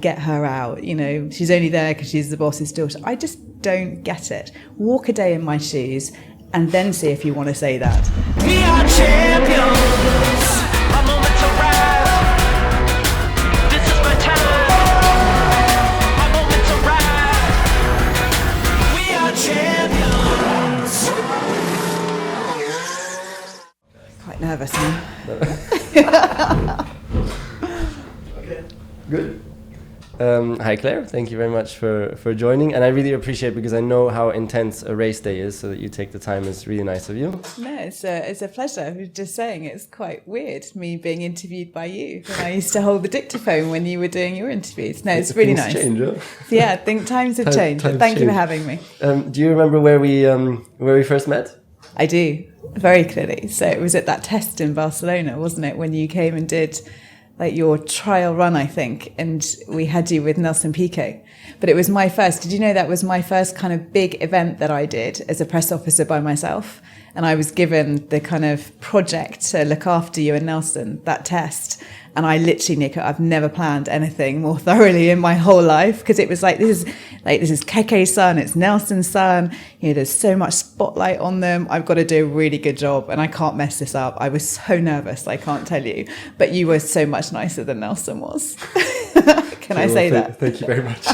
get her out, you know, she's only there because she's the boss's daughter. I just don't get it. Walk a day in my shoes and then see if you want to say that. We are champions. A moment to rise. This is my time. A moment to rise. We are champions. Quite nervous now. Okay. Good. Hi Claire, thank you very much for joining, and I really appreciate, because I know how intense a race day is, so that you take the time is really nice of you. No, it's a pleasure. I was just saying, it's quite weird me being interviewed by you when I used to hold the dictaphone when you were doing your interviews. No, it's really nice. Change, huh? Yeah, I think times have changed. Thank you for having me. Do you remember where we first met? I do, very clearly. So it was at that test in Barcelona, wasn't it, when you came and did like your trial run, I think, and we had you with Nelson Piquet. But it was my first, did you know that was my first kind of big event that I did as a press officer by myself? And I was given the kind of project to look after you and Nelson, that test. And I literally, Nico, I've never planned anything more thoroughly in my whole life, because it was like, this is Keke's son, it's Nelson's son, you know, there's so much spotlight on them. I've got to do a really good job and I can't mess this up. I was so nervous, I can't tell you. But you were so much nicer than Nelson was. Can I say that? Thank you very much.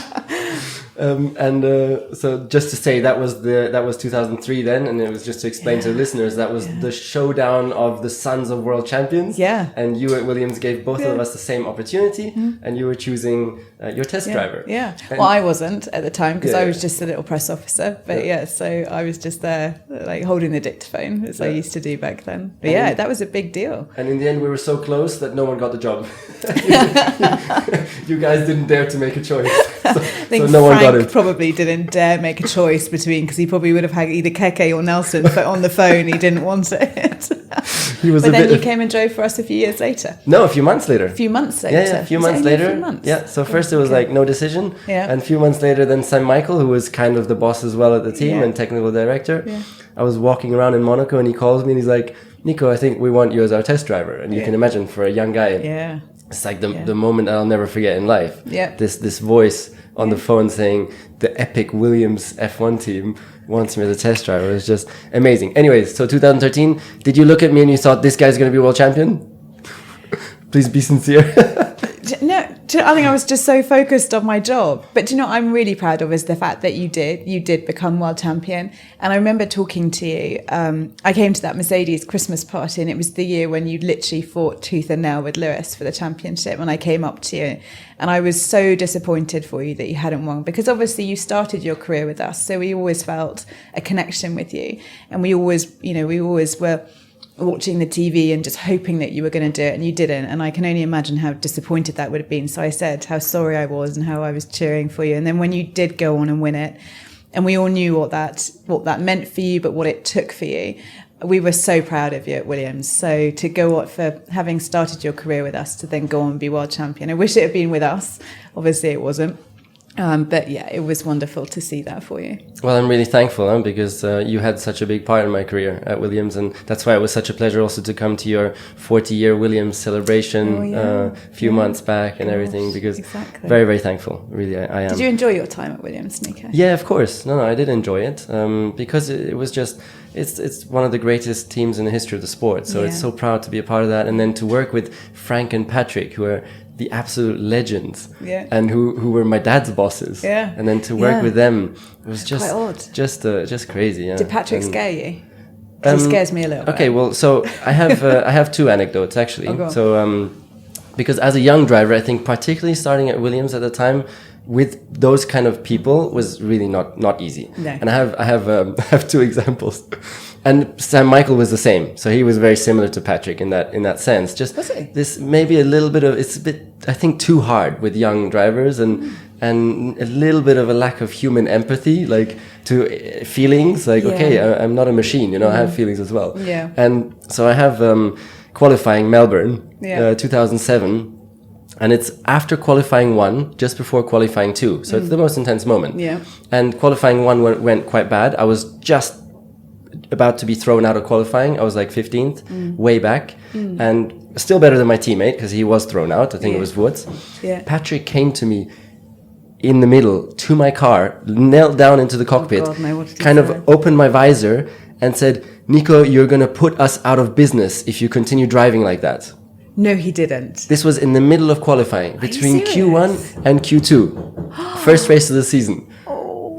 So just to say, that was 2003 then, and it was just to explain to the listeners, that was the showdown of the sons of world champions. Yeah. And you at Williams gave both of us the same opportunity, and you were choosing your test driver. Yeah. And well, I wasn't at the time, because I was just a little press officer. But so I was just there, like holding the dictaphone, as I used to do back then. But that was a big deal. And in the end, we were so close that no one got the job. You guys didn't dare to make a choice. I think so no one got Frank it. probably didn't dare make a choice between, because he probably would have had either Keke or Nelson on the phone. He didn't want it. But then you came and drove for us a few years later. No, a few months later. A few months later. Yeah, a few months later. A few months? Yeah, so first it was like no decision. Yeah. And a few months later, then Sam Michael, who was kind of the boss as well at the team and technical director. Yeah. I was walking around in Monaco and he calls me and he's like, Nico, I think we want you as our test driver. And you can imagine, for a young guy, it's like the moment I'll never forget in life. Yeah. This voice on the phone saying the epic Williams F1 team wants me as a test driver. It was just amazing. Anyways, so 2013, did you look at me and you thought this guy's going to be world champion? Please be sincere. No, I think I was just so focused on my job. But do you know what I'm really proud of is the fact that you did become world champion. And I remember talking to you. I came to that Mercedes Christmas party, and it was the year when you literally fought tooth and nail with Lewis for the championship. And I came up to you, and I was so disappointed for you that you hadn't won, because obviously you started your career with us, so we always felt a connection with you, and we always were watching the TV and just hoping that you were going to do it, and you didn't. And I can only imagine how disappointed that would have been. So I said how sorry I was and how I was cheering for you. And then when you did go on and win it, and we all knew what that meant for you, but what it took for you, we were so proud of you at Williams. So to go on, for having started your career with us, to then go on and be world champion. I wish it had been with us. Obviously it wasn't. But it was wonderful to see that for you. Well, I'm really thankful because you had such a big part in my career at Williams, and that's why it was such a pleasure also to come to your 40-year Williams celebration a few months back and everything, because very, very thankful. Really, I am. Did you enjoy your time at Williams, Nico? Yeah, of course. No, I did enjoy it because it was just, it's one of the greatest teams in the history of the sport. So it's so proud to be a part of that, and then to work with Frank and Patrick, who are the absolute legends, and who were my dad's bosses, and then to work with them, it was just quite odd. just crazy. Yeah. Did Patrick scare you? He scares me a little bit. Okay, well, so I have two anecdotes actually. Oh, go on. So because as a young driver, I think particularly starting at Williams at the time with those kind of people was really not easy. No. And I have two examples. And Sam Michael was the same, so he was very similar to Patrick in that sense. Just was he? This maybe a little bit of, it's a bit, I think, too hard with young drivers, and a little bit of a lack of human empathy, like to feelings. Like okay, I'm not a machine, I have feelings as well. Yeah. And so I have qualifying Melbourne, 2007. And it's after qualifying 1, just before qualifying 2. So it's the most intense moment. Yeah. And qualifying 1 went quite bad. I was just about to be thrown out of qualifying. I was like 15th, way back, and still better than my teammate because he was thrown out. I think it was Woods. Yeah. Patrick came to me in the middle to my car, knelt down into the cockpit, God, no, what did he kind say? of opened my visor and said, "Nico, you're going to put us out of business if you continue driving like that." No, he didn't. This was in the middle of qualifying between Q1 and Q2. First race of the season.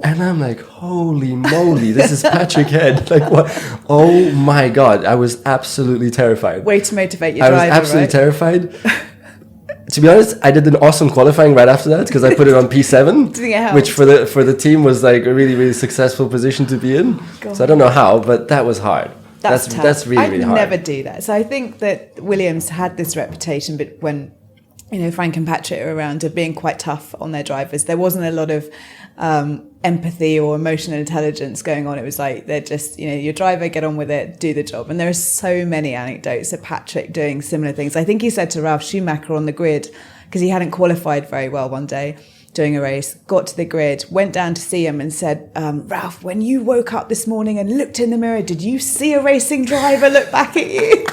And I'm like, holy moly, this is Patrick Head. Like, what? Oh my God. I was absolutely terrified. Way to motivate your I driver, was absolutely right? terrified. To be honest, I did an awesome qualifying right after that because I put it on P7, Do you think it helped? which for the team was like a really, really successful position to be in. God. So I don't know how, but that was hard. That's tough. That's really, really hard. I'd never do that. So I think that Williams had this reputation, but when Frank and Patrick were around, of being quite tough on their drivers. There wasn't a lot of empathy or emotional intelligence going on. It was like they're just, your driver, get on with it, do the job. And there are so many anecdotes of Patrick doing similar things. I think he said to Ralf Schumacher on the grid, because he hadn't qualified very well one day doing a race, got to the grid, went down to see him and said, Ralf, when you woke up this morning and looked in the mirror, did you see a racing driver look back at you?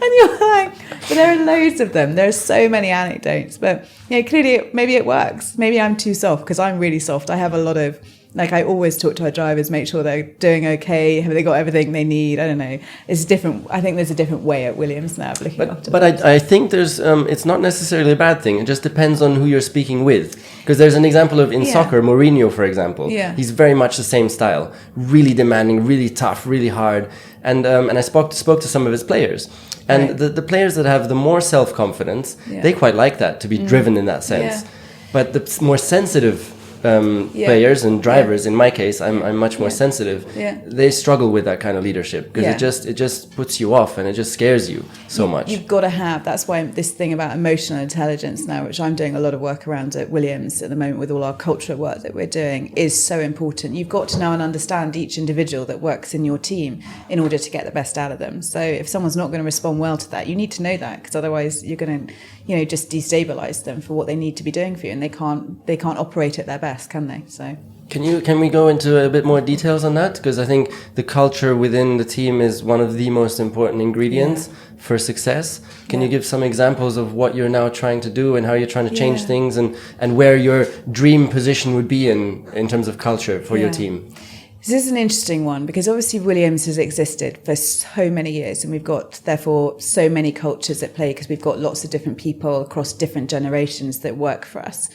And you're like, but there are loads of them. There are so many anecdotes. But clearly, maybe it works. Maybe I'm too soft because I'm really soft. I have a lot of, I always talk to our drivers, make sure they're doing okay. Have they got everything they need? I don't know. It's different. I think there's a different way at Williams now of looking after. But I think there's it's not necessarily a bad thing. It just depends on who you're speaking with. Because there's an example of in soccer, Mourinho, for example. Yeah. He's very much the same style. Really demanding, really tough, really hard. And I spoke to some of his players. And Right. the players that have the more self-confidence, they quite like that, to be driven in that sense. Yeah. But the more sensitive players and drivers, in my case, I'm much more sensitive. Yeah. They struggle with that kind of leadership because it just puts you off and it just scares you so much. You've got to have, that's why this thing about emotional intelligence now, which I'm doing a lot of work around at Williams at the moment with all our cultural work that we're doing, is so important. You've got to know and understand each individual that works in your team in order to get the best out of them. So if someone's not going to respond well to that, you need to know that, because otherwise you're going to just destabilize them for what they need to be doing for you, and they can't operate at their best, can they? So Can we go into a bit more details on that? Because I think the culture within the team is one of the most important ingredients for success. Can you give some examples of what you're now trying to do and how you're trying to change things and where your dream position would be in terms of culture for your team? This is an interesting one, because obviously Williams has existed for so many years, and we've got, therefore, so many cultures at play, because we've got lots of different people across different generations that work for us.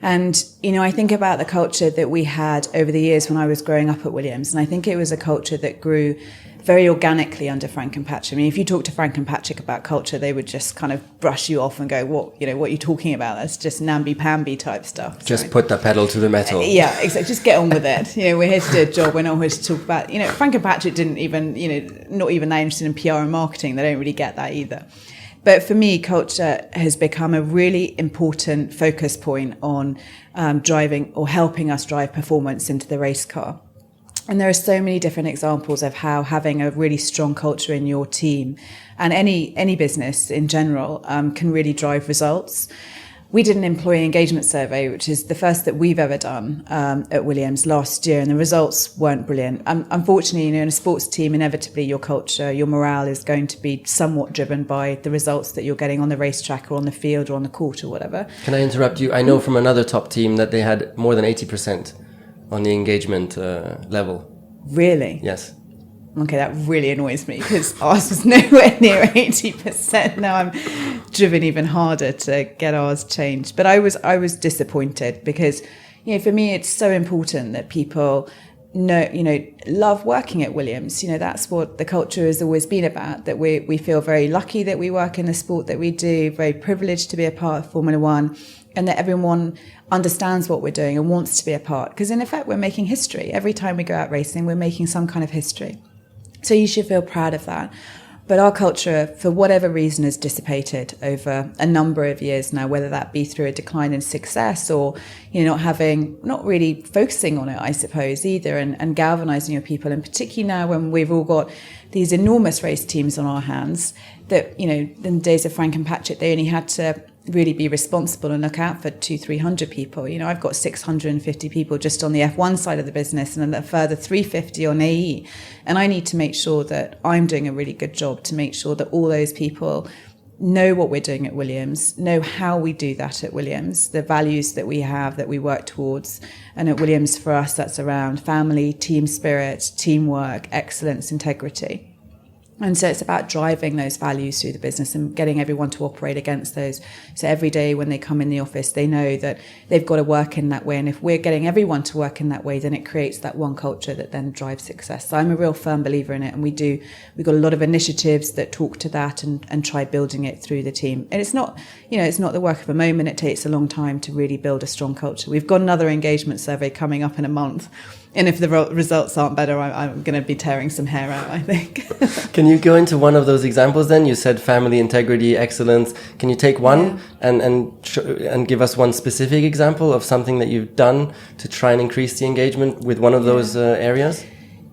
And, I think about the culture that we had over the years when I was growing up at Williams, and I think it was a culture that grew very organically under Frank and Patrick. I mean, if you talk to Frank and Patrick about culture, they would just kind of brush you off and go, what are you talking about? That's just namby-pamby type stuff. Just put the pedal to the metal. Yeah, exactly. Just get on with it. We're here to do a job. We're not here to talk about, Frank and Patrick didn't even, not even that interested in PR and marketing. They don't really get that either. But for me, culture has become a really important focus point on driving or helping us drive performance into the race car. And there are so many different examples of how having a really strong culture in your team and any business in general can really drive results. We did an employee engagement survey, which is the first that we've ever done at Williams last year, and the results weren't brilliant. Unfortunately, in a sports team, inevitably your culture, your morale is going to be somewhat driven by the results that you're getting on the racetrack or on the field or on the court or whatever. Can I interrupt you? I know from another top team that they had more than 80% on the engagement level. Really? Yes. Okay, that really annoys me, because ours was nowhere near 80%. Now I'm driven even harder to get ours changed. But I was disappointed, because, for me, it's so important that people love working at Williams. That's what the culture has always been about, that we feel very lucky that we work in the sport that we do, very privileged to be a part of Formula One, and that everyone understands what we're doing and wants to be a part. Because in effect, we're making history. Every time we go out racing, we're making some kind of history. So you should feel proud of that. But our culture, for whatever reason, has dissipated over a number of years now, whether that be through a decline in success or, not really focusing on it, I suppose, either, and galvanizing your people. And particularly now when we've all got these enormous race teams on our hands that, in the days of Frank and Patrick, they only had to really be responsible and look out for 200-300 people. You know, I've got 650 people just on the F1 side of the business and a further 350 on AE. And I need to make sure that I'm doing a really good job to make sure that all those people know what we're doing at Williams, know how we do that at Williams, the values that we have, that we work towards. And at Williams, for us, that's around family, team spirit, teamwork, excellence, integrity. And so it's about driving those values through the business and getting everyone to operate against those. So every day when they come in the office, they know that they've got to work in that way. And if we're getting everyone to work in that way, then it creates that one culture that then drives success. So I'm a real firm believer in it. And we've got a lot of initiatives that talk to that and try building it through the team. And it's not the work of a moment. It takes a long time to really build a strong culture. We've got another engagement survey coming up in a month. And if the results aren't better, I'm going to be tearing some hair out, I think. Can you go into one of those examples then? You said family, integrity, excellence. Can you take one and give us one specific example of something that you've done to try and increase the engagement with one of those areas?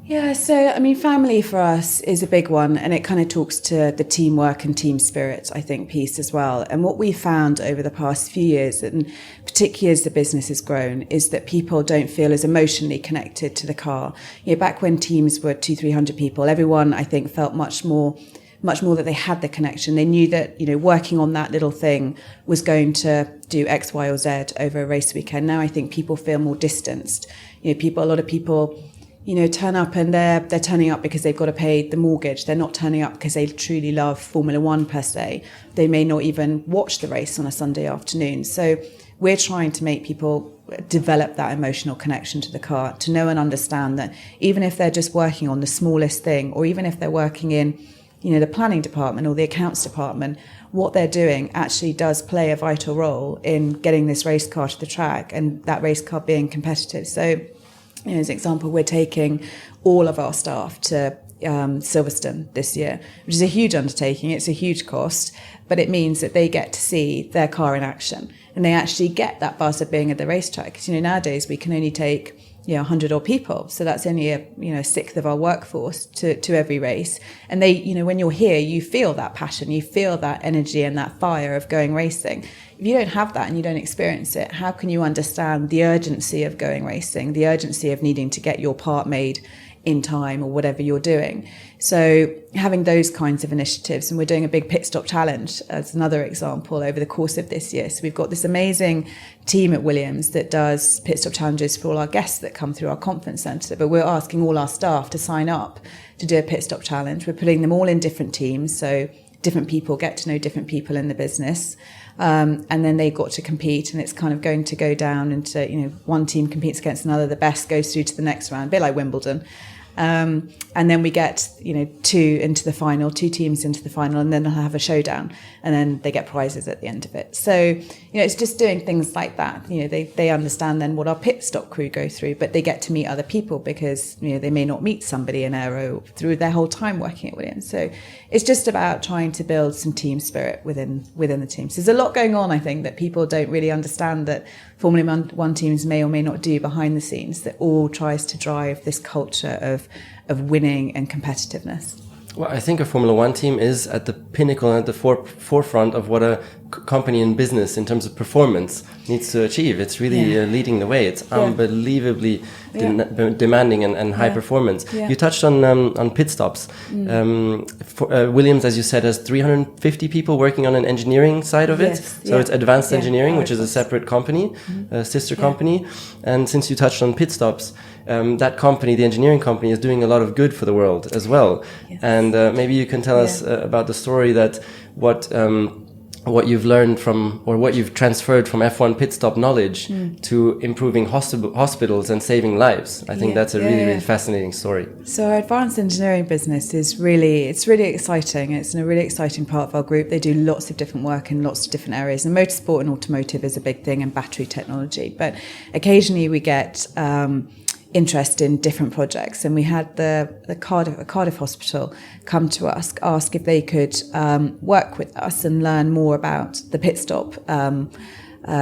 Yeah, so, I mean, family for us is a big one, and it kind of talks to the teamwork and team spirit, I think, piece as well. And what we found over the past few years, and particularly as the business has grown, is that people don't feel as emotionally connected to the car. You know, back when teams were 200-300 people, everyone, I think, felt much more that they had the connection. They knew that, you know, working on that little thing was going to do X, Y, or Z over a race weekend. Now I think people feel more distanced. You know, a lot of people, you know, turn up and they're turning up because they've got to pay the mortgage. They're not turning up because they truly love Formula One per se. They may not even watch the race on a Sunday afternoon. So we're trying to make people develop that emotional connection to the car, to know and understand that even if they're just working on the smallest thing, or even if they're working in, you know, the planning department or the accounts department, what they're doing actually does play a vital role in getting this race car to the track and that race car being competitive. So, you know, as an example, we're taking all of our staff to Silverstone this year, which is a huge undertaking. It's a huge cost, but it means that they get to see their car in action and they actually get that buzz of being at the racetrack. Because, you know, nowadays we can only take, you know, 100 odd people. So that's only a sixth of our workforce to every race. And they, you know, when you're here, you feel that passion, you feel that energy and that fire of going racing. If you don't have that and you don't experience it, how can you understand the urgency of going racing, the urgency of needing to get your part made in time or whatever you're doing? So having those kinds of initiatives, and we're doing a big pit stop challenge as another example over the course of this year. So we've got this amazing team at Williams that does pit stop challenges for all our guests that come through our conference centre, but we're asking all our staff to sign up to do a pit stop challenge. We're putting them all in different teams, so different people get to know different people in the business. And then they got to compete, and it's kind of going to go down into, you know, one team competes against another, the best goes through to the next round, a bit like Wimbledon. And then we get, you know, two teams into the final, and then they'll have a showdown, and then they get prizes at the end of it. So, you know, it's just doing things like that. You know, they understand then what our pit stop crew go through, but they get to meet other people because, you know, they may not meet somebody in aero through their whole time working at Williams. So it's just about trying to build some team spirit within the team. So there's a lot going on, I think, that people don't really understand that Formula One teams may or may not do behind the scenes, that all tries to drive this culture of winning and competitiveness. Well, I think a Formula One team is at the pinnacle and at the forefront of what a company in business in terms of performance needs to achieve. It's really leading the way. It's unbelievably demanding and high performance. Yeah. You touched on pit stops. Williams, as you said, has 350 people working on an engineering side of it. So it's Advanced Engineering, which is a separate company, a sister company. And since you touched on pit stops, that company, the engineering company, is doing a lot of good for the world as well. Yes. And maybe you can tell us about the story that what you've learned from, or what you've transferred from F1 pit stop knowledge to improving hospitals and saving lives. I think that's a really fascinating story. So our advanced engineering business is really exciting. It's a really exciting part of our group. They do lots of different work in lots of different areas. And motorsport and automotive is a big thing, and battery technology. But occasionally we get interest in different projects, and we had the Cardiff Hospital come to us, ask if they could work with us and learn more about the pit stop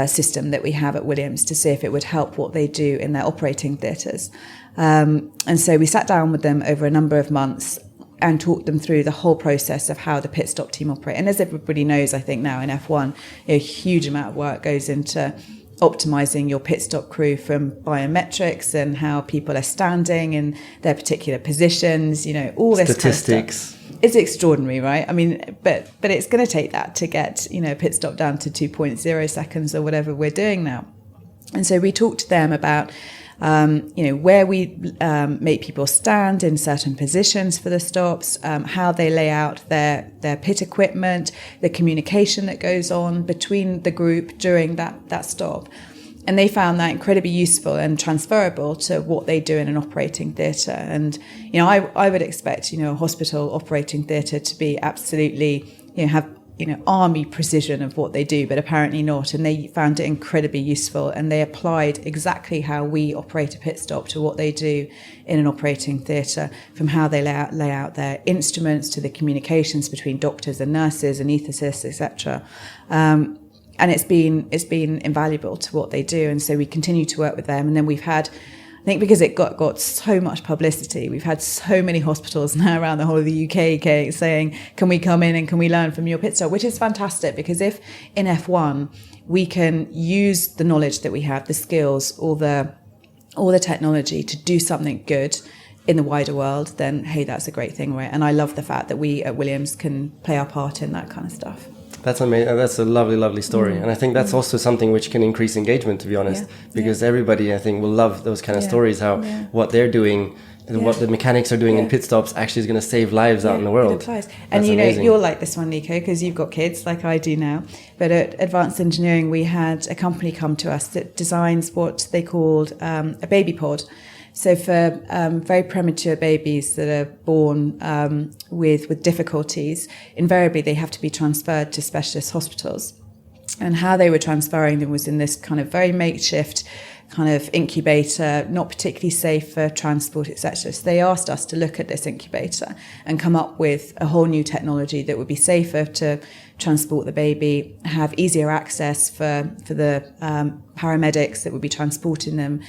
system that we have at Williams, to see if it would help what they do in their operating theatres. And so we sat down with them over a number of months, and talked them through the whole process of how the pit stop team operate. And as everybody knows, I think now in F1, a huge amount of work goes into optimizing your pit stop crew from biometrics and how people are standing in their particular positions, all this statistics. Kind of stuff. It's extraordinary, right? I mean, but it's going to take that to get, pit stop down to 2.0 seconds or whatever we're doing now. And so we talked to them about, where we make people stand in certain positions for the stops, how they lay out their pit equipment, the communication that goes on between the group during that stop. And they found that incredibly useful and transferable to what they do in an operating theatre. And, I would expect, a hospital operating theatre to be absolutely, have army precision of what they do, but apparently not. And they found it incredibly useful, and they applied exactly how we operate a pit stop to what they do in an operating theatre, from how they lay out their instruments to the communications between doctors and nurses, anaesthetists, etc. And it's been invaluable to what they do. And so we continue to work with them. And then we've had, I think because it got so much publicity, we've had so many hospitals now around the whole of the UK saying, can we come in and can we learn from your pit stop? Which is fantastic, because if in F1 we can use the knowledge that we have, the skills, all the technology to do something good in the wider world, then hey, that's a great thing, right? And I love the fact that we at Williams can play our part in that kind of stuff. That's amazing. That's a lovely, lovely story. And I think that's also something which can increase engagement, to be honest, because everybody, I think, will love those kind of stories, how what they're doing and what the mechanics are doing in pit stops actually is going to save lives out in the world. And you're like this one, Nico, because you've got kids like I do now. But at Advanced Engineering, we had a company come to us that designs what they called a babypod. So for very premature babies that are born with difficulties, invariably they have to be transferred to specialist hospitals. And how they were transferring them was in this kind of very makeshift kind of incubator, not particularly safe for transport, etc. So they asked us to look at this incubator and come up with a whole new technology that would be safer to transport the baby, have easier access for the paramedics that would be transporting them,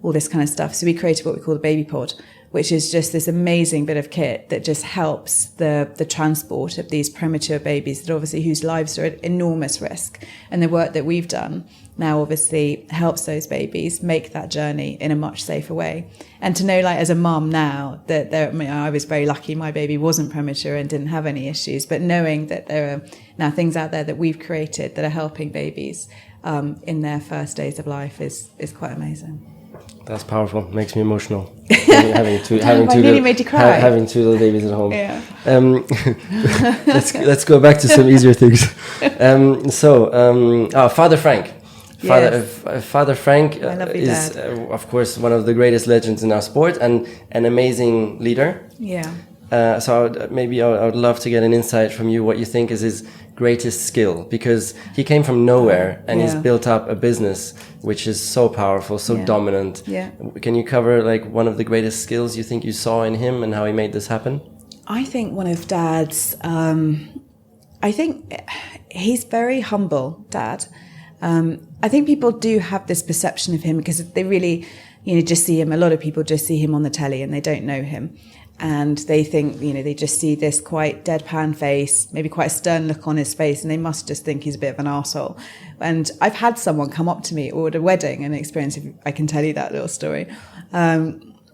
all this kind of stuff. So we created what we call the babypod, which is just this amazing bit of kit that just helps the transport of these premature babies that obviously whose lives are at enormous risk. And the work that we've done now obviously helps those babies make that journey in a much safer way. And to know, like, as a mum now, that I was very lucky my baby wasn't premature and didn't have any issues, but knowing that there are now things out there that we've created that are helping babies in their first days of life is quite amazing. That's powerful. Makes me emotional. having two little babies at home. Yeah. Let's go back to some easier things. Father Frank. Father Frank is, of course, one of the greatest legends in our sport and an amazing leader. Yeah. So I would love to get an insight from you what you think is his greatest skill, because he came from nowhere and he's built up a business which is so powerful, so dominant. Yeah. Can you cover like one of the greatest skills you think you saw in him and how he made this happen? I think one of Dad's, I think he's very humble, Dad. I think people do have this perception of him because they really, just see him. A lot of people just see him on the telly and they don't know him. And they think, they just see this quite deadpan face, maybe quite a stern look on his face, and they must just think he's a bit of an arsehole. And I've had someone come up to me at a wedding, an experience, if I can tell you that little story.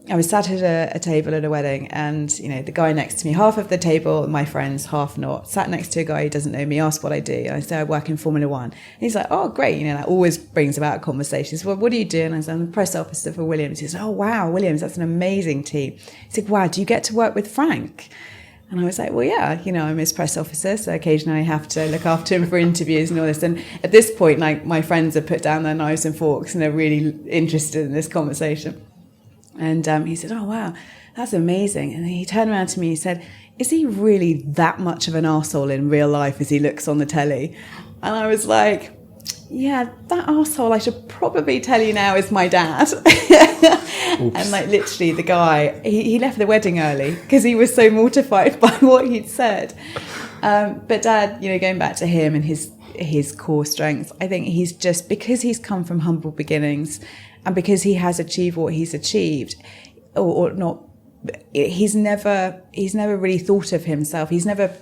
I was sat at a table at a wedding, and, the guy next to me, half of the table, my friends, half not, sat next to a guy who doesn't know me, asked what I do. And I said, I work in Formula One. And he's like, oh, great. That always brings about a conversation. He said, well, what do you do? And I said, I'm the press officer for Williams. He said, oh, wow, Williams, that's an amazing team. He said, wow, do you get to work with Frank? And I was like, well, yeah, I'm his press officer, so occasionally I have to look after him for interviews and all this. And at this point, like, my friends have put down their knives and forks and they're really interested in this conversation. And he said, oh, wow, that's amazing. And he turned around to me and said, is he really that much of an arsehole in real life as he looks on the telly? And I was like, yeah, that arsehole I should probably tell you now is my dad. And like literally the guy, he left the wedding early because he was so mortified by what he'd said. But Dad, going back to him and his core strengths, I think he's just, because he's come from humble beginnings and because he has achieved what he's achieved, or not he's never really thought of himself. He's never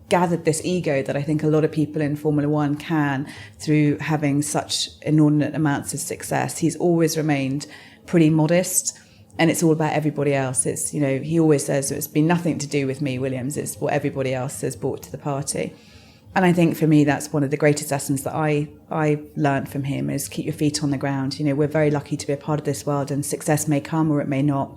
gathered this ego that I think a lot of people in Formula One can through having such inordinate amounts of success. He's always remained pretty modest, and it's all about everybody else. It's, you know, he always says it's been nothing to do with me, Williams. It's what everybody else has brought to the party. And I think for me, that's one of the greatest lessons that I learned from him is keep your feet on the ground. You know, we're very lucky to be a part of this world, and success may come or it may not.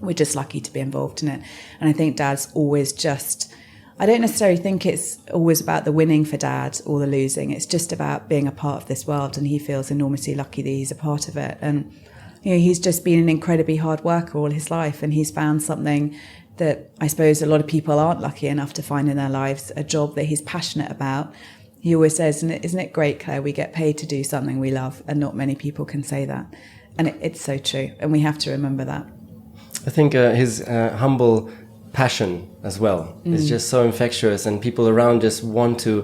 We're just lucky to be involved in it. And I think Dad's always just, I don't necessarily think it's always about the winning for Dad or the losing. It's just about being a part of this world, and he feels enormously lucky that he's a part of it. And, you know, he's just been an incredibly hard worker all his life, and he's found something that I suppose a lot of people aren't lucky enough to find in their lives, a job that he's passionate about. He always says, isn't it great, Claire, we get paid to do something we love, and not many people can say that. And it's so true, and we have to remember that. I think his humble passion as well is just so infectious, and people around just want to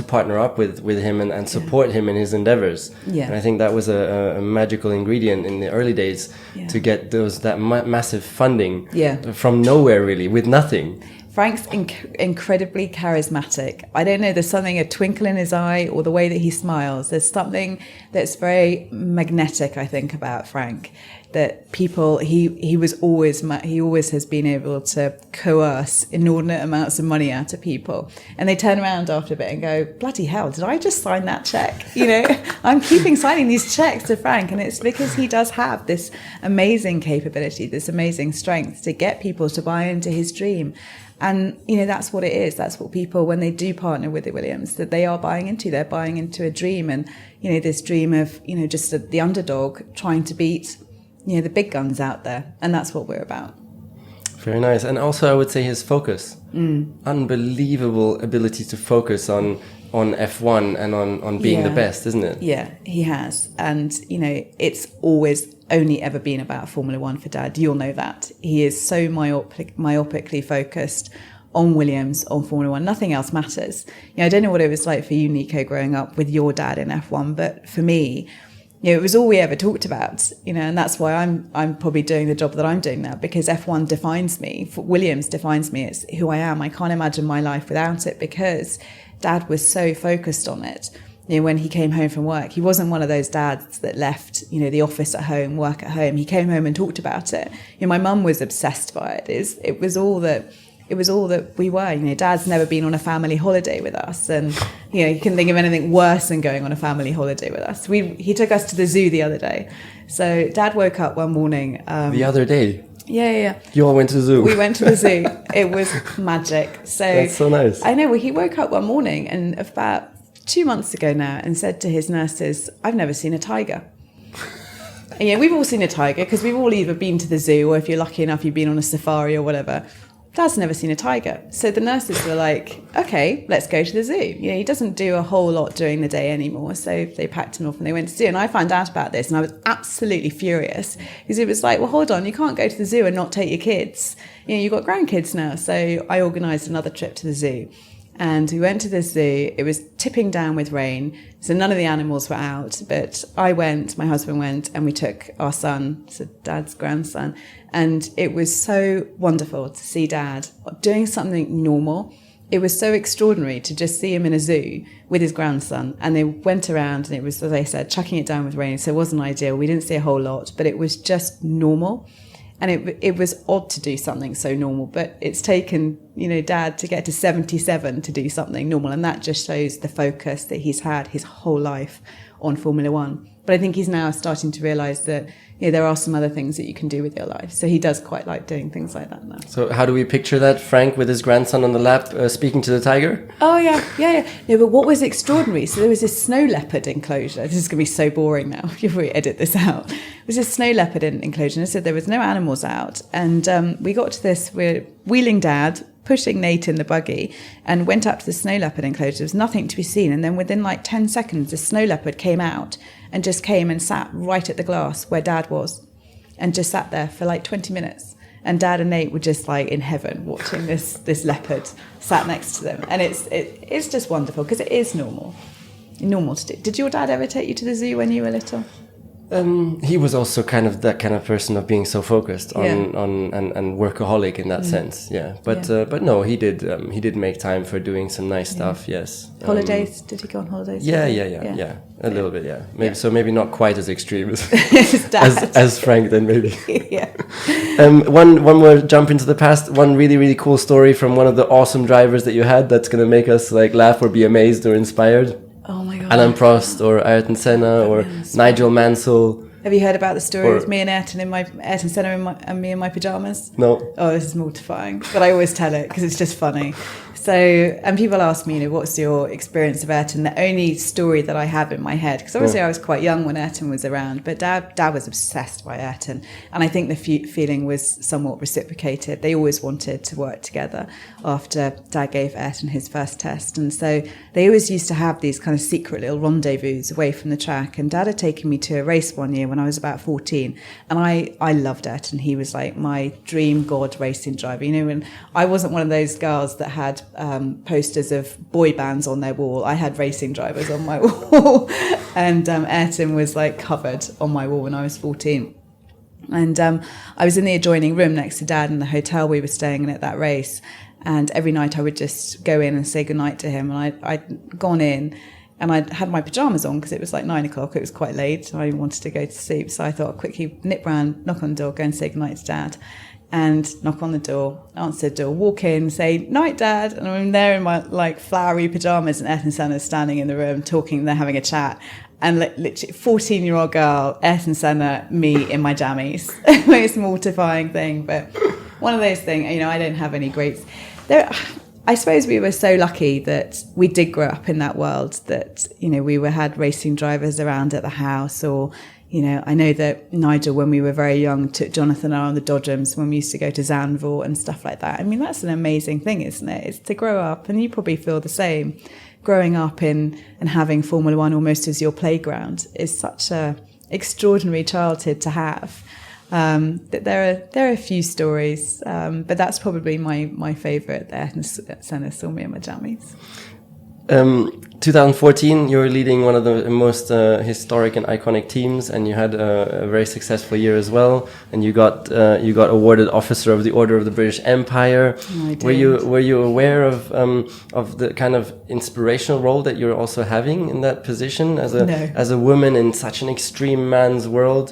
partner up with him and support him in his endeavors. And I think that was a magical ingredient in the early days to get that massive funding from nowhere, really, with nothing. Frank's incredibly charismatic. I don't know, there's something, a twinkle in his eye, or the way that he smiles. There's something that's very magnetic, I think, about Frank. That people, he always has been able to coerce inordinate amounts of money out of people, and they turn around after a bit and go, bloody hell, did I just sign that check? You know, I'm keeping signing these checks to Frank, and it's because he does have this amazing capability, this amazing strength to get people to buy into his dream. And, you know, that's what it is. That's what people, when they do partner with the Williams, that they are buying into. They're buying into a dream, and, you know, this dream of, you know, just the underdog trying to beat, you know, the big guns out there. And that's what we're about. Very nice. And also I would say his focus. Unbelievable ability to focus on F1 and on being the best, isn't it? Yeah, he has. And, you know, it's always only ever been about Formula One for Dad. You'll know that. He is so myopically focused on Williams, on Formula One. Nothing else matters. You know, I don't know what it was like for you, Nico, growing up with your dad in F1, but for me, you know, it was all we ever talked about, you know, and that's why I'm probably doing the job that I'm doing now, because F1 defines me. Williams defines me. It's who I am. I can't imagine my life without it, because Dad was so focused on it. You know, when he came home from work, he wasn't one of those dads that left, you know, the office at home, work at home. He came home and talked about it. You know, my mum was obsessed by it. It was all that we were. You know, Dad's never been on a family holiday with us, and, you know, you can think of anything worse than going on a family holiday with us. He took us to the zoo the other day. So Dad woke up one morning. The other day? Yeah. You all went to the zoo? We went to the zoo. It was magic. So that's so nice. I know. Well, he woke up one morning, and about 2 months ago now, and said to his nurses, I've never seen a tiger. And, yeah, we've all seen a tiger, because we've all either been to the zoo, or if you're lucky enough, you've been on a safari or whatever. Dad's never seen a tiger. So the nurses were like, okay, let's go to the zoo. You know, he doesn't do a whole lot during the day anymore. So they packed him off and they went to the zoo. And I found out about this, and I was absolutely furious, because it was like, well, hold on, you can't go to the zoo and not take your kids. You know, you've got grandkids now. So I organised another trip to the zoo. And we went to the zoo. It was tipping down with rain, so none of the animals were out. But I went, my husband went, and we took our son, so Dad's grandson. And it was so wonderful to see Dad doing something normal. It was so extraordinary to just see him in a zoo with his grandson. And they went around, and it was, as I said, chucking it down with rain. So it wasn't ideal. We didn't see a whole lot, but it was just normal. And it was odd to do something so normal, but it's taken, you know, Dad to get to 77 to do something normal. And that just shows the focus that he's had his whole life on Formula One. But I think he's now starting to realise that, you know, there are some other things that you can do with your life. So he does quite like doing things like that now. So how do we picture that? Frank with his grandson on the lap speaking to the tiger? Oh, yeah. No, but what was extraordinary, so there was this snow leopard enclosure. This is going to be so boring now if we edit this out. It was this snow leopard enclosure, and I said there was no animals out. And we got to this, we're wheeling Dad, pushing Nate in the buggy, and went up to the snow leopard enclosure. There was nothing to be seen. And then within like 10 seconds, the snow leopard came out and just came and sat right at the glass where Dad was, and just sat there for like 20 minutes. And Dad and Nate were just like in heaven watching this leopard sat next to them. And it's just wonderful, because it is normal to do. Did your dad ever take you to the zoo when you were little? He was also kind of that kind of person of being so focused on Yeah. and workaholic in that sense. Yeah, but no, he did make time for doing some nice stuff. Yes. Holidays? Did he go on holidays? Yeah. A little bit. Yeah. Maybe not quite as extreme as His dad. as Frank then maybe. Yeah. One more jump into the past. One really cool story from one of the awesome drivers that you had that's gonna make us like laugh or be amazed or inspired. Oh my God. Alain Prost or Ayrton Senna or Nigel Mansell. Have you heard about the story Or- of me and Ayrton Senna and me in my pajamas? No. Oh, this is mortifying, but I always tell it because it's just funny. So, and people ask me, what's your experience of Ayrton? The only story that I have in my head, because obviously I was quite young when Ayrton was around, but Dad was obsessed by Ayrton, and I think the feeling was somewhat reciprocated. They always wanted to work together after Dad gave Ayrton his first test, and so they always used to have these kind of secret little rendezvous away from the track. And Dad had taken me to a race one year when I was about 14, and I loved Ayrton. He was like my dream god racing driver. And I wasn't one of those girls that had posters of boy bands on their wall. I had racing drivers on my wall, and Ayrton was like covered on my wall when I was 14. And I was in the adjoining room next to Dad in the hotel we were staying in at that race, and every night I would just go in and say goodnight to him. And I'd gone in and I'd had my pajamas on because it was like 9 o'clock. It was quite late. I wanted to go to sleep, so I thought I'd quickly nip round, knock on the door, go and say goodnight to Dad. And knock on the door, answer the door, walk in, say, "Night, Dad." And I'm there in my like flowery pajamas, and Ayrton Senna's standing in the room talking, they're having a chat. And literally 14-year-old girl, Ayrton Senna, me in my jammies. Most mortifying thing, but one of those things, I don't have any great... I suppose we were so lucky that we did grow up in that world, that, we had racing drivers around at the house, or... I know that Nigel, when we were very young, took Jonathan and I on the Dodgems when we used to go to Zandvoort and stuff like that. I mean, that's an amazing thing, isn't it? It's to grow up, and you probably feel the same. Growing up in and having Formula One almost as your playground is such a extraordinary childhood to have. That there are a few stories, but that's probably my favourite. Ayrton Senna saw me in my jammies. 2014, you were leading one of the most historic and iconic teams, and you had a very successful year as well. And you got awarded Officer of the Order of the British Empire. No, I didn't. Were you aware of the kind of inspirational role that you're also having in that position as a woman in such an extreme man's world,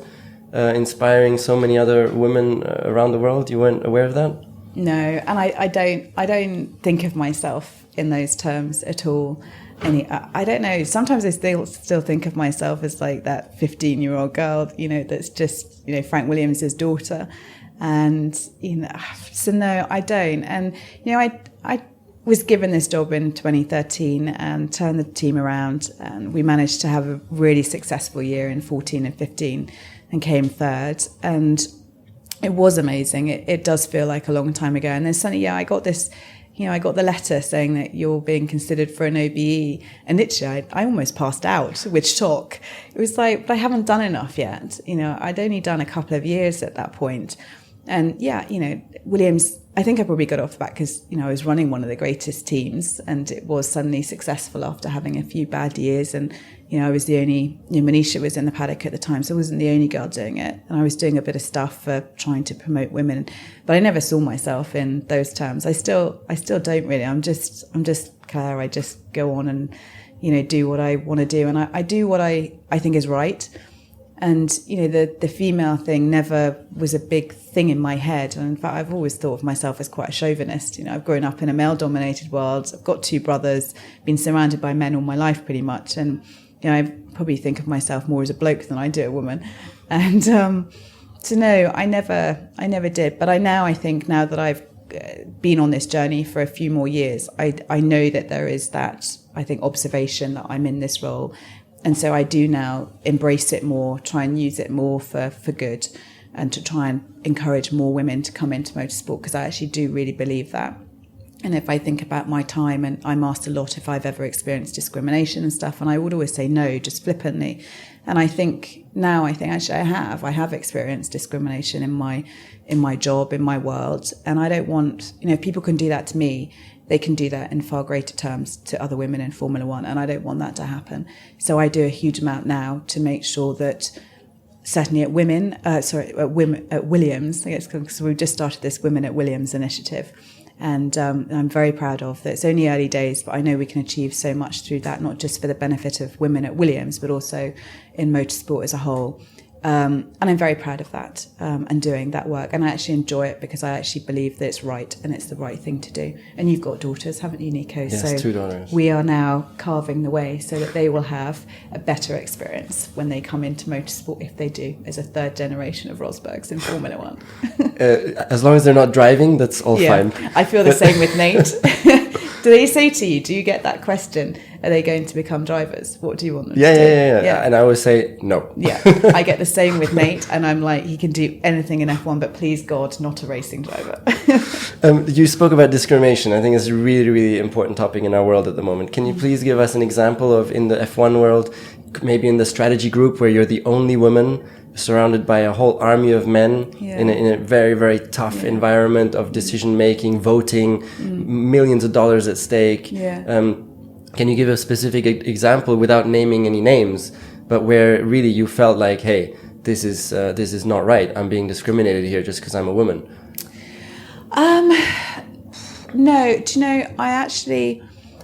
inspiring so many other women around the world? You weren't aware of that? No, and I don't think of myself in those terms at all. I don't know. Sometimes I still think of myself as like that 15-year-old girl, that's just Frank Williams's daughter, and so no, I don't. And I was given this job in 2013 and turned the team around, and we managed to have a really successful year in 14 and 15, and came third. And it was amazing. It does feel like a long time ago. And then suddenly, I got this, I got the letter saying that you're being considered for an OBE. And literally, I almost passed out with shock. It was like, but I haven't done enough yet. I'd only done a couple of years at that point. And Williams, I think I probably got off the back because, I was running one of the greatest teams, and it was suddenly successful after having a few bad years. And, I was the only, Manisha was in the paddock at the time, so I wasn't the only girl doing it. And I was doing a bit of stuff for trying to promote women, but I never saw myself in those terms. I still don't really. I'm just Claire. I just go on and, do what I want to do. And I do what I think is right. And, the female thing never was a big thing in my head. And in fact, I've always thought of myself as quite a chauvinist. I've grown up in a male-dominated world. I've got 2 brothers, been surrounded by men all my life pretty much. And, I probably think of myself more as a bloke than I do a woman. And so no, I never did. But I think now that I've been on this journey for a few more years, I know that there is that, I think, observation that I'm in this role. And so I do now embrace it more, try and use it more for good, and to try and encourage more women to come into motorsport, because I actually do really believe that. And if I think about my time, and I'm asked a lot if I've ever experienced discrimination and stuff, and I would always say no, just flippantly. And I think actually I have experienced discrimination in my job, in my world. And I don't want, if people can do that to me, they can do that in far greater terms to other women in Formula One, and I don't want that to happen. So I do a huge amount now to make sure that certainly at Williams, I guess, because we've just started this Women at Williams initiative. And I'm very proud of that. It's only early days, but I know we can achieve so much through that, not just for the benefit of women at Williams, but also in motorsport as a whole. And I'm very proud of that and doing that work. And I actually enjoy it because I actually believe that it's right and it's the right thing to do. And you've got daughters, haven't you, Nico? Yes, so 2 daughters. We are now carving the way so that they will have a better experience when they come into motorsport, if they do, as a third generation of Rosbergs in Formula One. As long as they're not driving, that's all fine. I feel the same with Nate. Do they say to you, do you get that question, are they going to become drivers? What do you want them to do? Yeah. And I always say no. Yeah, I get the same with Nate, and I'm like, he can do anything in F1, but please God, not a racing driver. You spoke about discrimination. I think it's a really, really important topic in our world at the moment. Can you please give us an example of, in the F1 world, maybe in the strategy group where you're the only woman, surrounded by a whole army of men in a very, very tough environment of decision making, voting, millions of dollars at stake. Can you give a specific example without naming any names, but where really you felt like, hey, this is not right. I'm being discriminated here just because I'm a woman. No, do you know, I actually,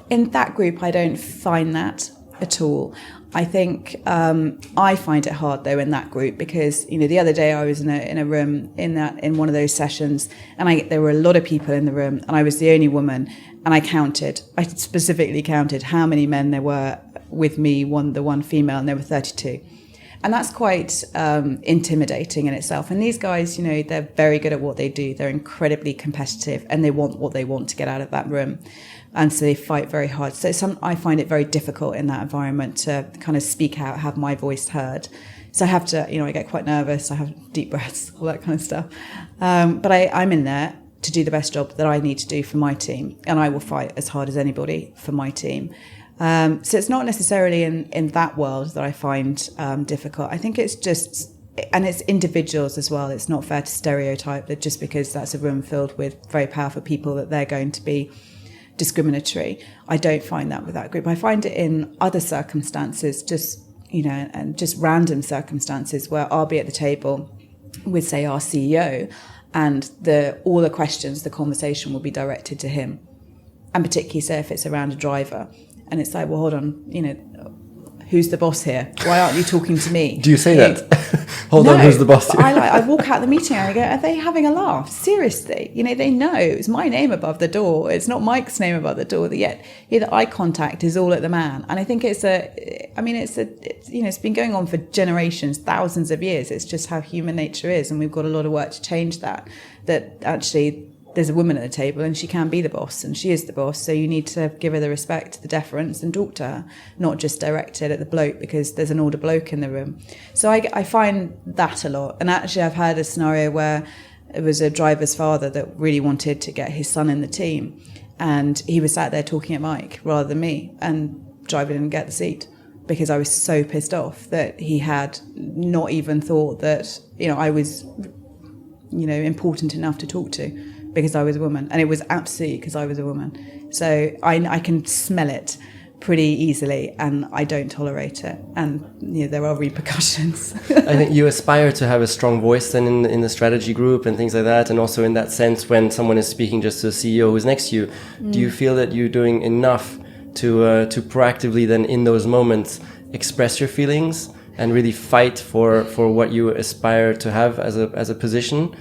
in that group, I don't find that at all. I think I find it hard though in that group because, you know, the other day I was in a room in one of those sessions, and there were a lot of people in the room, and I was the only woman, and I specifically counted how many men there were with me, the one female, and there were 32. And that's quite intimidating in itself. And these guys, you know, they're very good at what they do. They're incredibly competitive, and they want what they want to get out of that room. And so they fight very hard. So I find it very difficult in that environment to kind of speak out, have my voice heard. So I have to, you know, I get quite nervous. I have deep breaths, all that kind of stuff. But I'm in there to do the best job that I need to do for my team. And I will fight as hard as anybody for my team. So it's not necessarily in that world that I find difficult. I think it's just, and it's individuals as well. It's not fair to stereotype that just because that's a room filled with very powerful people that they're going to be discriminatory. I don't find that with that group. I find it in other circumstances, just, you know, and just random circumstances where I'll be at the table with, say, our CEO, and all the questions, the conversation will be directed to him. And particularly, say, if it's around a driver. And it's like, well, hold on, you know, who's the boss here? Why aren't you talking to me? Do you say that? Hold on, who's the boss here? I walk out the meeting and I go, are they having a laugh? Seriously. You know, they know it's my name above the door. It's not Mike's name above the door. Yet the eye contact is all at the man. And I think it's been going on for generations, thousands of years. It's just how human nature is. And we've got a lot of work to change that actually there's a woman at the table and she can be the boss, and she is the boss. So you need to give her the respect, the deference, and talk to her, not just direct it at the bloke because there's an older bloke in the room. So I find that a lot. And actually I've had a scenario where it was a driver's father that really wanted to get his son in the team, and he was sat there talking at Mike rather than me, and driver didn't get the seat because I was so pissed off that he had not even thought that, you know, I was, you know, important enough to talk to, because I was a woman. And it was absolutely because I was a woman. So I can smell it pretty easily, and I don't tolerate it. And, you know, there are repercussions. I think you aspire to have a strong voice then in the strategy group and things like that. And also in that sense, when someone is speaking just to a CEO who's next to you, do you feel that you're doing enough to proactively then in those moments express your feelings and really fight for what you aspire to have as a position?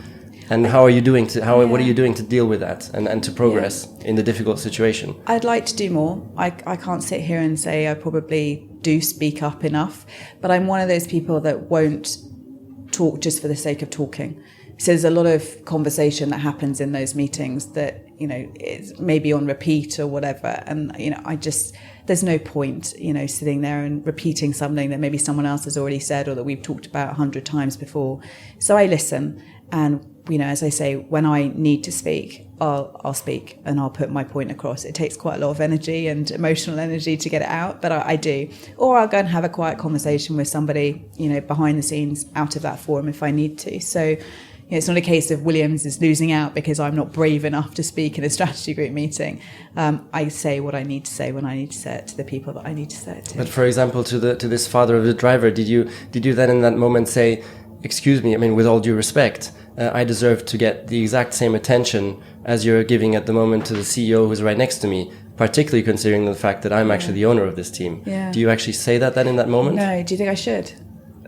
And how are you doing what are you doing to deal with that and to progress in the difficult situation? I'd like to do more. I can't sit here and say I probably do speak up enough, but I'm one of those people that won't talk just for the sake of talking. So there's a lot of conversation that happens in those meetings that, you know, it's maybe on repeat or whatever. And, you know, there's no point, you know, sitting there and repeating something that maybe someone else has already said or that we've talked about 100 times before. So I listen, and, you know, as I say, when I need to speak, I'll speak and I'll put my point across. It takes quite a lot of energy and emotional energy to get it out, but I do. Or I'll go and have a quiet conversation with somebody, you know, behind the scenes out of that forum if I need to. So, it's not a case of Williams is losing out because I'm not brave enough to speak in a strategy group meeting. I say what I need to say when I need to say it to the people that I need to say it to. But for example, to this father of the driver, did you then in that moment say, excuse me, I mean, with all due respect, I deserve to get the exact same attention as you're giving at the moment to the CEO who's right next to me, particularly considering the fact that I'm actually the owner of this team. Yeah. Do you actually say that then in that moment? No, do you think I should?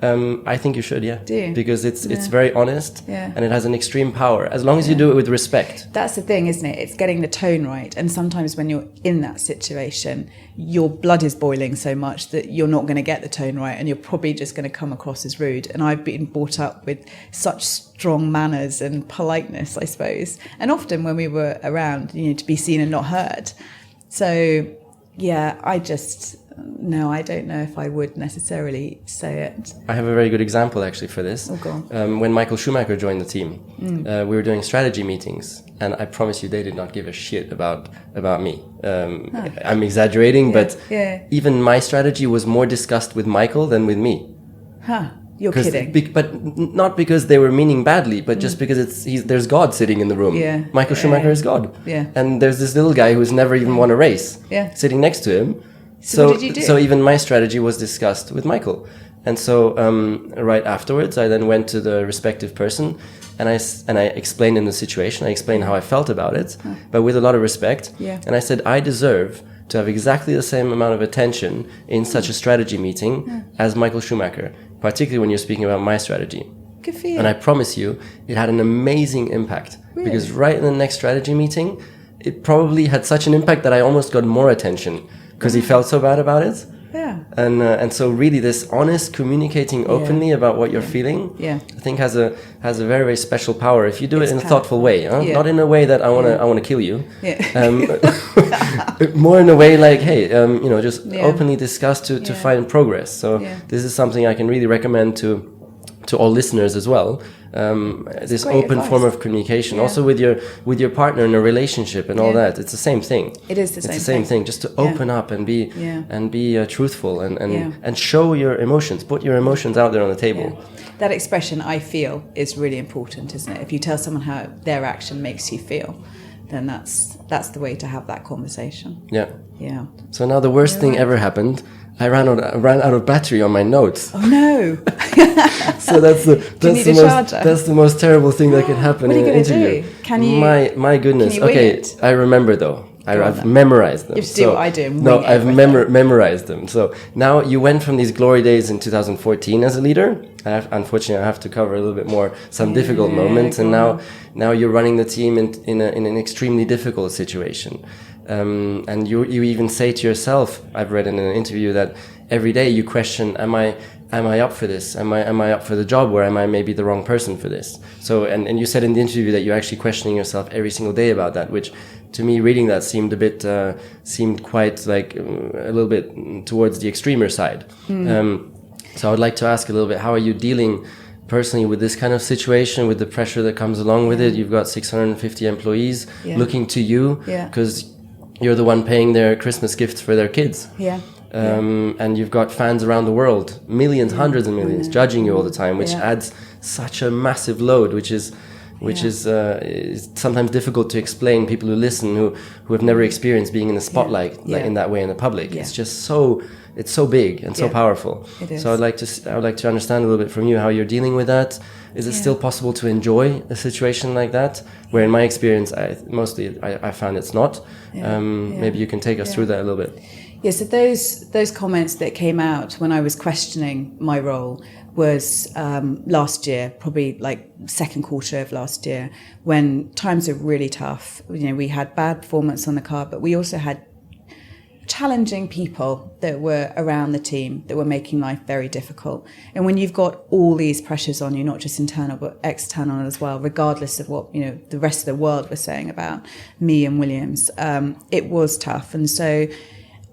I think you should, yeah. Do you? Because it's very honest, Yeah. and it has an extreme power, as long as you do it with respect. That's the thing, isn't it? It's getting the tone right. And sometimes when you're in that situation, your blood is boiling so much that you're not going to get the tone right, and you're probably just going to come across as rude. And I've been brought up with such strong manners and politeness, I suppose. And often when we were around, to be seen and not heard. So, yeah, no, I don't know if I would necessarily say it. I have a very good example actually for this. Oh, go on. When Michael Schumacher joined the team, we were doing strategy meetings, and I promise you they did not give a shit about me. I'm exaggerating, but even my strategy was more discussed with Michael than with me. Huh. You're kidding. But not because they were meaning badly, but just because there's God sitting in the room. Yeah. Michael Schumacher is God. Yeah. And there's this little guy who's never even won a race sitting next to him. So what did you do? So even my strategy was discussed with Michael. And so right afterwards, I then went to the respective person and I explained him the situation. I explained how I felt about it, but with a lot of respect. Yeah. And I said, I deserve to have exactly the same amount of attention in such a strategy meeting as Michael Schumacher, particularly when you're speaking about my strategy. Good for you. And I promise you, it had an amazing impact. Really? Because right in the next strategy meeting, it probably had such an impact that I almost got more attention because he felt so bad about it. Yeah. And so really this honest communicating openly about what you're feeling, I think has a very, very special power if you do it in a thoughtful way. Not in a way that I want to kill you. More in a way like, hey, just openly discuss to find progress. So this is something I can really recommend to all listeners as well. This open form of communication, also with your partner in a relationship and all that. It's the same thing. It is the same thing. Just to open up and be truthful and show your emotions. Put your emotions out there on the table. Yeah. That expression, I feel, is really important, isn't it? If you tell someone how their action makes you feel, then that's the way to have that conversation. Yeah. Yeah. So now the worst thing ever happened. I ran out of battery on my notes. Oh no! So that's the most terrible thing that can happen in an interview. Do? Can you? My goodness. Can you okay, it? I remember though. I've memorized them. You have to do what I do. No, I've memorized them. So now you went from these glory days in 2014 as a leader. Unfortunately, I have to cover a little bit more some difficult moments, and now you're running the team in an extremely difficult situation. And you even say to yourself, I've read in an interview that every day you question, am I up for this? Am I up for the job, or am I maybe the wrong person for this? So and you said in the interview that you're actually questioning yourself every single day about that, which to me reading that seemed quite like a little bit towards the extremer side. So I would like to ask a little bit, how are you dealing personally with this kind of situation, with the pressure that comes along with it? You've got 650 employees looking to you because you're the one paying their Christmas gifts for their kids. And you've got fans around the world, millions, hundreds of millions, judging you all the time, which adds such a massive load, which is sometimes difficult to explain. People who listen, who have never experienced being in the spotlight in that way in the public. It's just it's so big and so powerful. It is. So I would like to understand a little bit from you how you're dealing with that. Is it still possible to enjoy a situation like that? Where in my experience, I found it's not. Maybe you can take us through that a little bit. Yeah, so those comments that came out when I was questioning my role was last year, probably like second quarter of last year, when times are really tough. We had bad performance on the car, but we also had challenging people that were around the team that were making life very difficult. And when you've got all these pressures on you, not just internal but external as well, regardless of what the rest of the world was saying about me and Williams, it was tough. And so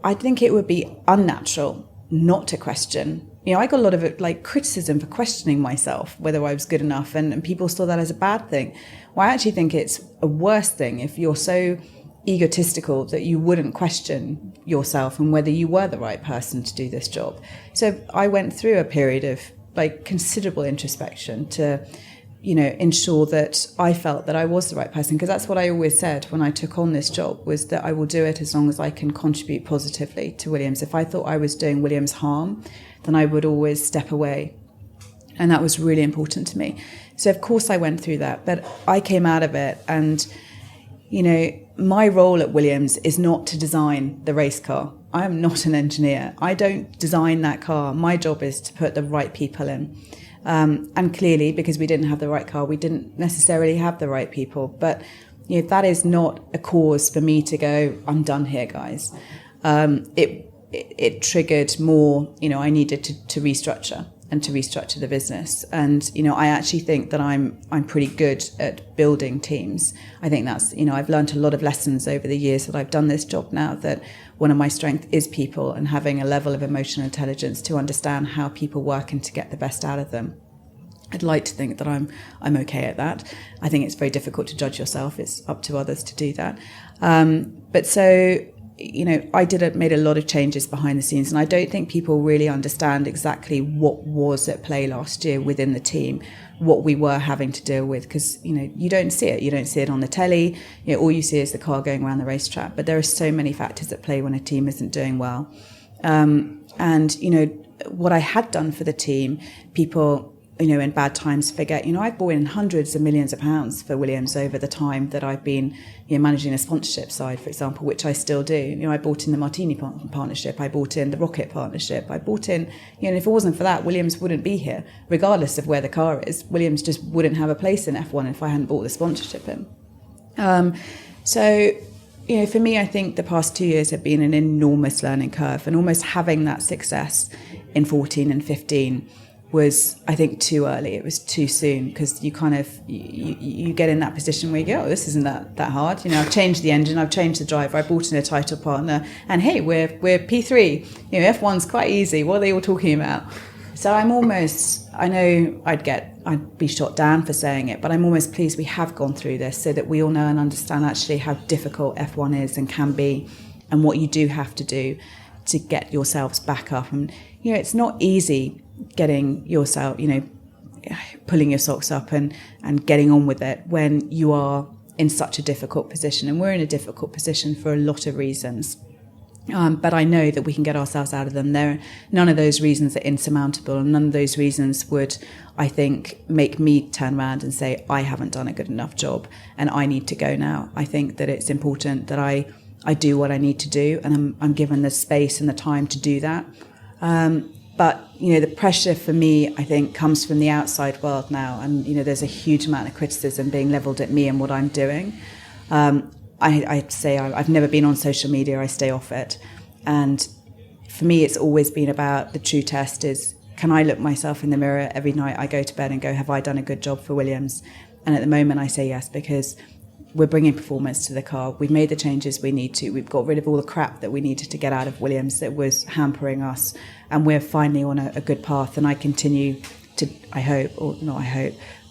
I think it would be unnatural not to question. I got a lot of criticism for questioning myself, whether I was good enough, and people saw that as a bad thing. Well, I actually think it's a worse thing if you're so egotistical that you wouldn't question yourself and whether you were the right person to do this job. So I went through a period of considerable introspection to ensure that I felt that I was the right person, because that's what I always said when I took on this job, was that I will do it as long as I can contribute positively to Williams. If I thought I was doing Williams harm, then I would always step away. And that was really important to me. So of course I went through that, but I came out of it, and, my role at Williams is not to design the race car. I am not an engineer. I don't design that car. My job is to put the right people in. And clearly, because we didn't have the right car, we didn't necessarily have the right people. But that is not a cause for me to go, I'm done here, guys. It triggered more, I needed to restructure and to restructure the business. And, I actually think that I'm pretty good at building teams. I think that's, I've learned a lot of lessons over the years that I've done this job now, that one of my strengths is people, and having a level of emotional intelligence to understand how people work and to get the best out of them. I'd like to think that I'm okay at that. I think it's very difficult to judge yourself. It's up to others to do that. But so, I made a lot of changes behind the scenes, and I don't think people really understand exactly what was at play last year within the team, what we were having to deal with, because, you don't see it. You don't see it on the telly. All you see is the car going around the racetrack. But there are so many factors at play when a team isn't doing well. And, what I had done for the team, people, in bad times forget, I've brought in hundreds of millions of pounds for Williams over the time that I've been, managing a sponsorship side, for example, which I still do. I bought in the Martini partnership. I bought in the ROKiT partnership. I bought in, and if it wasn't for that, Williams wouldn't be here, regardless of where the car is. Williams just wouldn't have a place in F1 if I hadn't bought the sponsorship in. So, for me, I think the past 2 years have been an enormous learning curve, and almost having that success in 14 and 15 was, I think, too early. It was too soon, because you kind of, you get in that position where you go, this isn't that hard. I've changed the engine, I've changed the driver, I brought in a title partner, and hey, we're P3. F1's quite easy. What are they all talking about? So I'm almost, I know I'd be shot down for saying it, but I'm almost pleased we have gone through this, so that we all know and understand actually how difficult F1 is and can be, and what you do have to do to get yourselves back up. And, it's not easy getting yourself, pulling your socks up and getting on with it when you are in such a difficult position. And we're in a difficult position for a lot of reasons. But I know that we can get ourselves out of them. None of those reasons are insurmountable, and none of those reasons would, I think, make me turn around and say, I haven't done a good enough job and I need to go now. I think that it's important that I do what I need to do, and I'm given the space and the time to do that. But, the pressure for me, I think, comes from the outside world now. And, there's a huge amount of criticism being levelled at me and what I'm doing. I'd say I've never been on social media. I stay off it. And for me, it's always been about the true test is, can I look myself in the mirror every night I go to bed and go, have I done a good job for Williams? And at the moment, I say yes, because we're bringing performance to the car. We've made the changes we need to. We've got rid of all the crap that we needed to get out of Williams that was hampering us. And we're finally on a good path. And I continue to,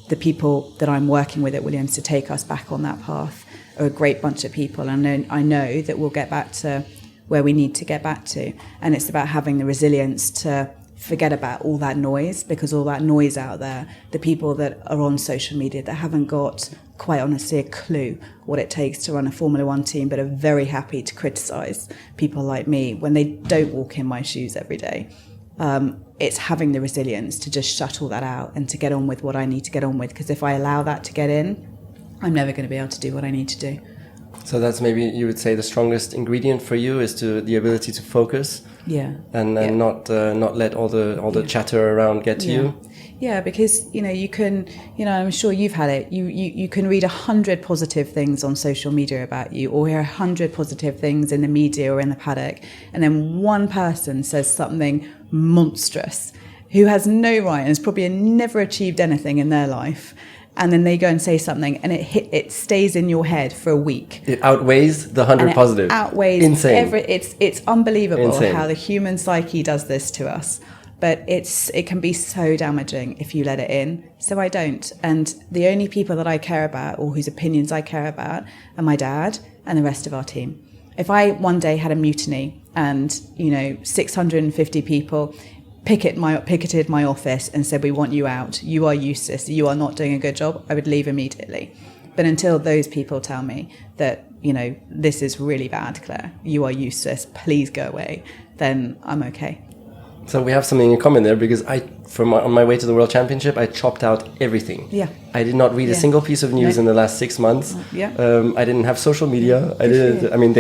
the people that I'm working with at Williams to take us back on that path are a great bunch of people. And I know that we'll get back to where we need to get back to. And it's about having the resilience to forget about all that noise, because all that noise out there, the people that are on social media that haven't got, quite honestly, a clue what it takes to run a Formula One team, but are very happy to criticise people like me when they don't walk in my shoes every day. It's having the resilience to just shut all that out and to get on with what I need to get on with, because if I allow that to get in, I'm never going to be able to do what I need to do. So that's maybe, you would say, the strongest ingredient for you is the ability to focus. Yeah. And not let all the chatter around get to you. Yeah, because, you can, I'm sure you've had it. You can read 100 positive things on social media about you, or hear 100 positive things in the media or in the paddock. And then one person says something monstrous, who has no right and has probably never achieved anything in their life. And then they go and say something, and it stays in your head for a week. It outweighs the 100 positive. Outweighs insane. It's unbelievable insane. How the human psyche does this to us. But it can be so damaging if you let it in. So I don't. And the only people that I care about, or whose opinions I care about, are my dad and the rest of our team. If I one day had a mutiny and 650 people picketed my office and said, we want you out, you are useless, you are not doing a good job, I would leave immediately. But until those people tell me that, you know, this is really bad, Claire, you are useless, please go away, then I'm okay. So we have something in common there, because on my way to the World Championship, I chopped out everything. Yeah. I did not read a single piece of news in the last 6 months. Yeah. I didn't have social media.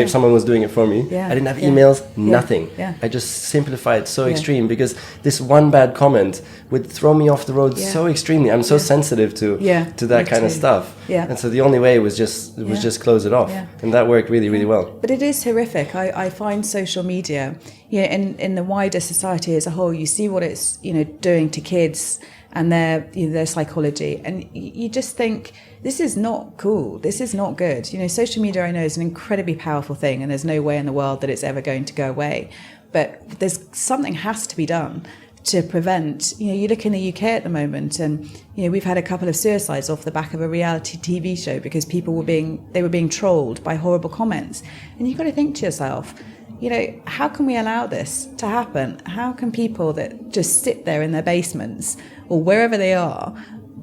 Someone was doing it for me. Yeah. I didn't have emails, nothing. Yeah. I just simplified so extreme, because this one bad comment would throw me off the road so extremely. I'm so sensitive to that kind of stuff. Yeah. And so the only way was just close it off. Yeah. And that worked really, really well. But it is horrific. I find social media, you know, in the wider society as a whole, you see what it's, you know, doing to kids and their psychology, and you just think, this is not cool, this is not good. You know, social media, I know, is an incredibly powerful thing, and there's no way in the world that it's ever going to go away, but there's something has to be done to prevent. You know, you look in the UK at the moment, and you know, we've had a couple of suicides off the back of a reality TV show because people were being trolled by horrible comments, and you've got to think to yourself, you know, how can we allow this to happen? How can people that just sit there in their basements or wherever they are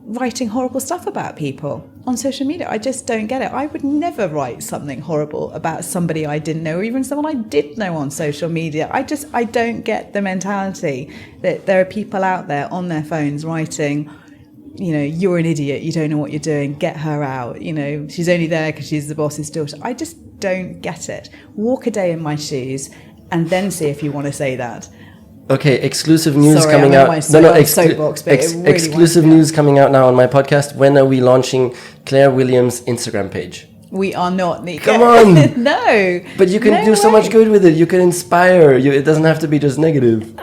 writing horrible stuff about people on social media? I just don't get it. I would never write something horrible about somebody I didn't know, or even someone I did know, on social media. I don't get the mentality that there are people out there on their phones writing, you know, you're an idiot, you don't know what you're doing, get her out, you know, she's only there because she's the boss's daughter. I just don't get it. Walk a day in my shoes and then see if you want to say that. Okay, exclusive news Sorry, coming out. Exclusive news coming out now on my podcast. When are we launching Clair Williams' Instagram page? We are not, Nico. Come on! No. But you can do so much good with it. You can inspire. It doesn't have to be just negative.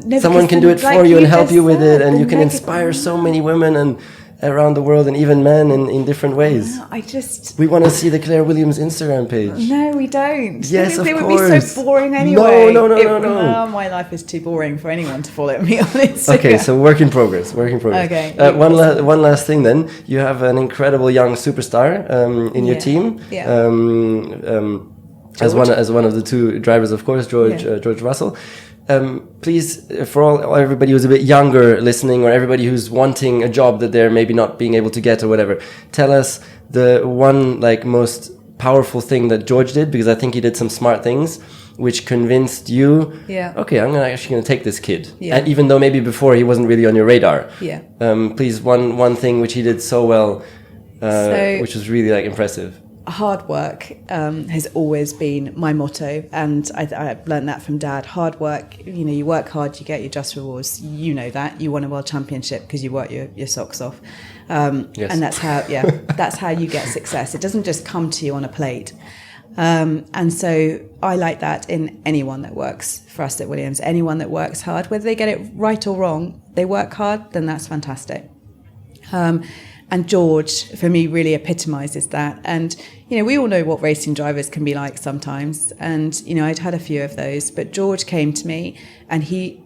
No, someone can do it for you and help you with it, and you can inspire so many women and around the world, and even men in different ways. No, we want to see the Clair Williams Instagram page. No, we don't. Yes, of course. It would be so boring anyway. No. My life is too boring for anyone to follow me on Instagram. Okay, so work in progress. Okay. One last thing then. You have an incredible young superstar in your team. Yeah. As one of the two drivers, of course, George Russell. Please, for everybody who's a bit younger listening, or everybody who's wanting a job that they're maybe not being able to get or whatever, tell us the one most powerful thing that George did, because I think he did some smart things which convinced you, okay, I'm actually going to take this kid. Yeah. And even though maybe before he wasn't really on your radar. Yeah. Please, one thing which he did so well, which was really impressive. Hard work has always been my motto, and I've learned that from Dad. Hard work, you know, you work hard, you get your just rewards. You know that. You won a world championship because you work your socks off. Yes. And that's how you get success. It doesn't just come to you on a plate. And so I like that in anyone that works for us at Williams. Anyone that works hard, whether they get it right or wrong, they work hard, then that's fantastic. And George, for me, really epitomises that. And, you know, we all know what racing drivers can be like sometimes. And, you know, I'd had a few of those. But George came to me and he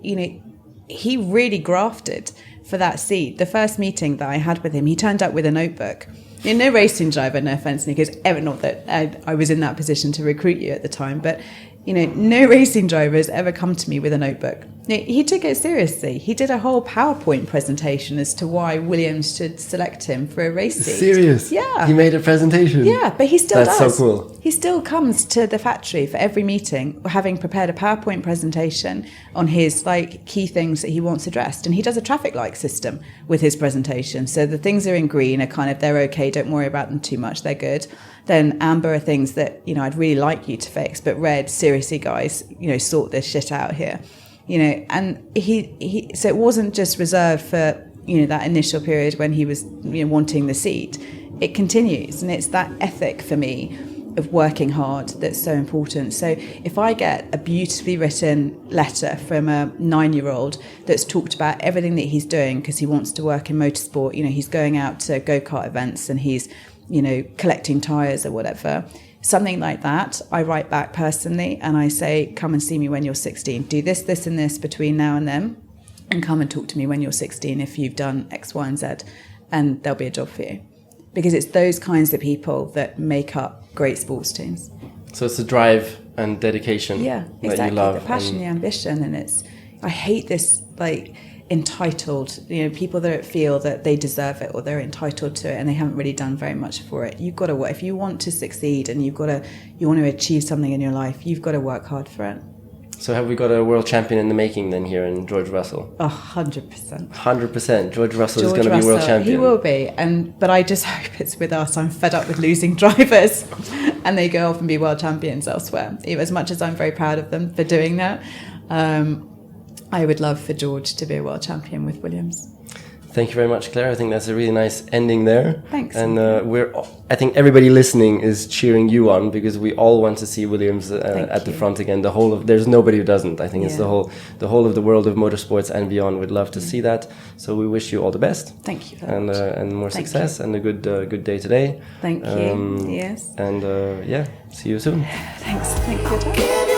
really grafted for that seat. The first meeting that I had with him, he turned up with a notebook. You know, no racing driver, no offence, Nick, is ever, not that I was in that position to recruit you at the time, but, you know, no racing driver has ever come to me with a notebook. He took it seriously. He did a whole PowerPoint presentation as to why Williams should select him for a race seat. Serious? Yeah. He made a presentation? Yeah, but he still does. That's so cool. He still comes to the factory for every meeting, having prepared a PowerPoint presentation on his key things that he wants addressed. And he does a traffic light system with his presentation. So the things that are in green are they're okay, don't worry about them too much, they're good. Then amber are things that, you know, I'd really like you to fix, but red, seriously guys, you know, sort this shit out here. You know, and he so it wasn't just reserved for, you know, that initial period when he was, you know, wanting the seat. It continues, and it's that ethic for me of working hard that's so important. So if I get a beautifully written letter from a 9-year-old that's talked about everything that he's doing because he wants to work in motorsport, you know, he's going out to go-kart events and he's, you know, collecting tyres or whatever, something like that, I write back personally and I say, come and see me when you're 16. Do this, this and this between now and then, and come and talk to me when you're 16 if you've done X, Y and Z, and there'll be a job for you. Because it's those kinds of people that make up great sports teams. So it's the drive and dedication that exactly. you love. The passion, the ambition, and I hate this like entitled, people that feel that they deserve it or they're entitled to it and they haven't really done very much for it. You've got to work. If you want to succeed and you want to achieve something in your life, you've got to work hard for it. So have we got a world champion in the making then here in George Russell? 100%. 100%. George Russell is going to be world champion. He will be. But I just hope it's with us. I'm fed up with losing drivers and they go off and be world champions elsewhere. As much as I'm very proud of them for doing that, I would love for George to be a world champion with Williams. Thank you very much, Claire. I think that's a really nice ending there. Thanks. And I think everybody listening is cheering you on because we all want to see Williams at the front again. There's nobody who doesn't. I think it's the whole of the world of motorsports and beyond would love to see that. So we wish you all the best. Thank you. And more success and a good day today. Thank you. Yes. And see you soon. Thanks. Thank you.